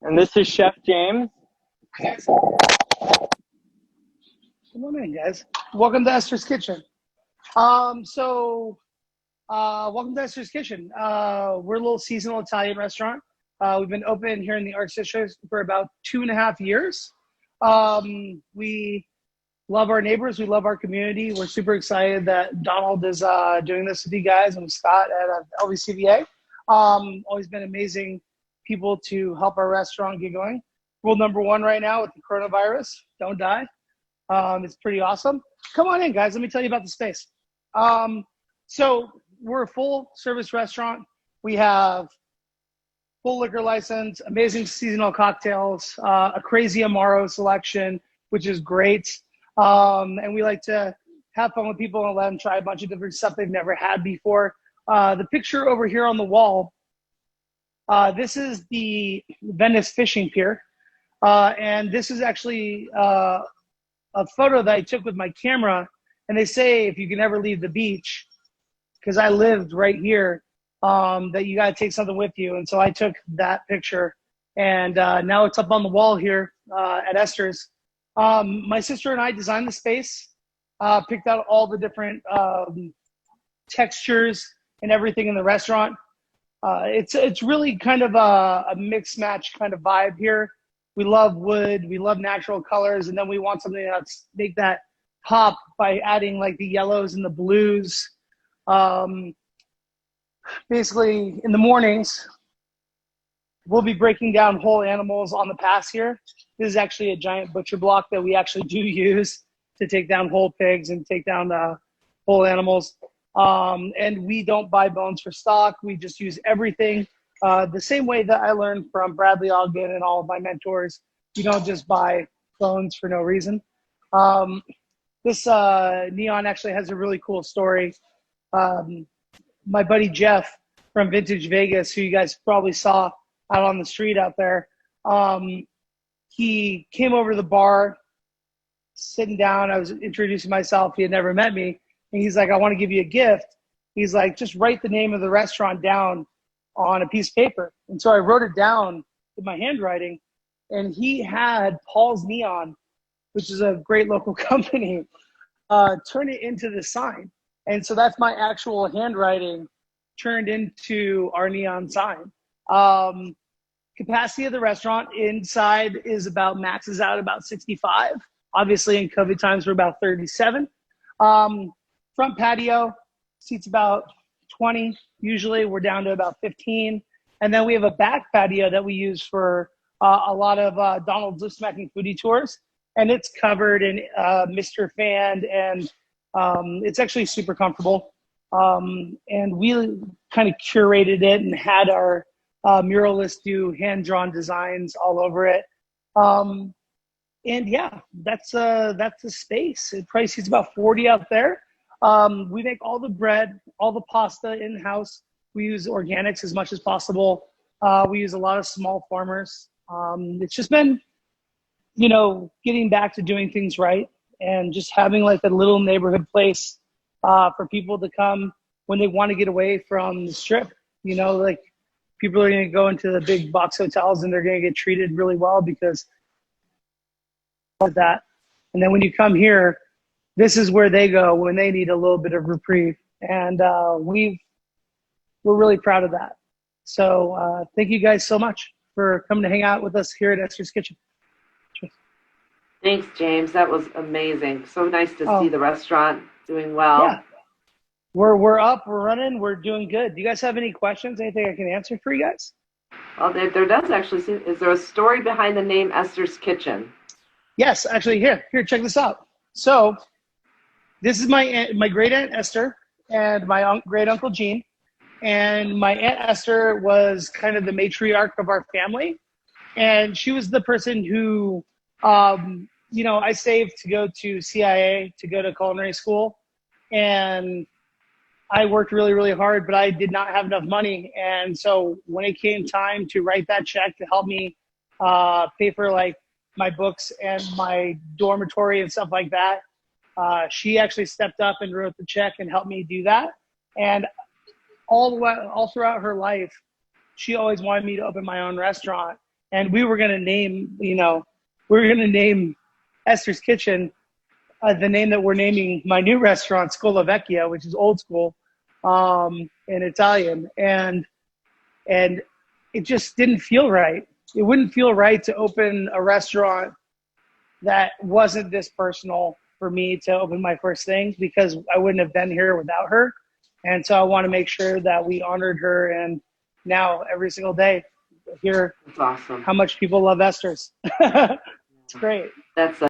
And this is Chef James. Good morning, guys. Welcome to Esther's Kitchen. Welcome to Esther's Kitchen. We're a little seasonal Italian restaurant. We've been open here in the Arts District for about 2.5 years. We love our neighbors. We love our community. We're super excited that Donald is doing this with you guys and Scott at LVCVA. Always been amazing people to help our restaurant get going. Rule number 1 right now with the coronavirus, don't die. It's pretty awesome. Come on in, guys. Let me tell you about the space. So we're a full service restaurant. We have full liquor license, amazing seasonal cocktails, a crazy Amaro selection, which is great. And we like to have fun with people and let them try a bunch of different stuff they've never had before. The picture over here on the wall, this is the Venice Fishing Pier. And this is actually a photo that I took with my camera. And they say if you can ever leave the beach, because I lived right here, that you got to take something with you. And so I took that picture. And now it's up on the wall here at Esther's. My sister and I designed the space, picked out all the different textures and everything in the restaurant. It's really kind of a mix match kind of vibe here. We love wood, we love natural colors, and then we want something that's make that pop by adding like the yellows and the blues. Basically, in the mornings, we'll be breaking down whole animals on the pass here. This is actually a giant butcher block that we actually do use to take down whole pigs and take down whole animals. And we don't buy bones for stock. We just use everything the same way that I learned from Bradley Ogden and all of my mentors. You don't just buy bones for no reason. This neon actually has a really cool story. My buddy Jeff from Vintage Vegas, who you guys probably saw out on the street out there, he came over to the bar, sitting down. I was introducing myself. He had never met me. And he's like, I want to give you a gift. He's like, just write the name of the restaurant down on a piece of paper. And so I wrote it down with my handwriting. And he had Paul's Neon, which is a great local company, turn it into the sign. And so that's my actual handwriting turned into our neon sign. Capacity of the restaurant inside is maxes out about 65. Obviously in COVID times, we're about 37. Front patio seats about 20. Usually we're down to about 15. And then we have a back patio that we use for a lot of Donald's Lip Smacking Foodie Tours. And it's covered in Mr. Fan, and it's actually super comfortable. And we kind of curated it and had our muralists do hand-drawn designs all over it. And yeah, that's the space. It probably seats about 40 out there. We make all the bread, all the pasta in-house. We use organics as much as possible. We use a lot of small farmers. It's just been, getting back to doing things right and just having like a little neighborhood place for people to come when they want to get away from the strip. Like people are going to go into the big box hotels and they're going to get treated really well because of that. And then when you come here, this is where they go when they need a little bit of reprieve. And we're really proud of that. So thank you guys so much for coming to hang out with us here at Esther's Kitchen. Cheers. Thanks, James. That was amazing. So nice to see the restaurant doing well. Yeah. We're up, we're running, we're doing good. Do you guys have any questions? Anything I can answer for you guys? Well, there does actually seem, is there a story behind the name Esther's Kitchen? Yes, actually, here, check this out. So this is my great aunt Esther and my great uncle Gene. And my aunt Esther was kind of the matriarch of our family. And she was the person who, I saved to go to CIA, to go to culinary school. And I worked really, really hard, but I did not have enough money. And so when it came time to write that check to help me pay for like my books and my dormitory and stuff like that, she actually stepped up and wrote the check and helped me do that. And all throughout her life, she always wanted me to open my own restaurant. And we were going to name, Esther's Kitchen the name that we're naming my new restaurant, Scola Vecchia, which is old school in Italian. And it just didn't feel right. It wouldn't feel right to open a restaurant that wasn't this personal for me to open my first thing, because I wouldn't have been here without her. And so I want to make sure that we honored her. And now every single day hear That's awesome. how much people love Esther's. It's great. That's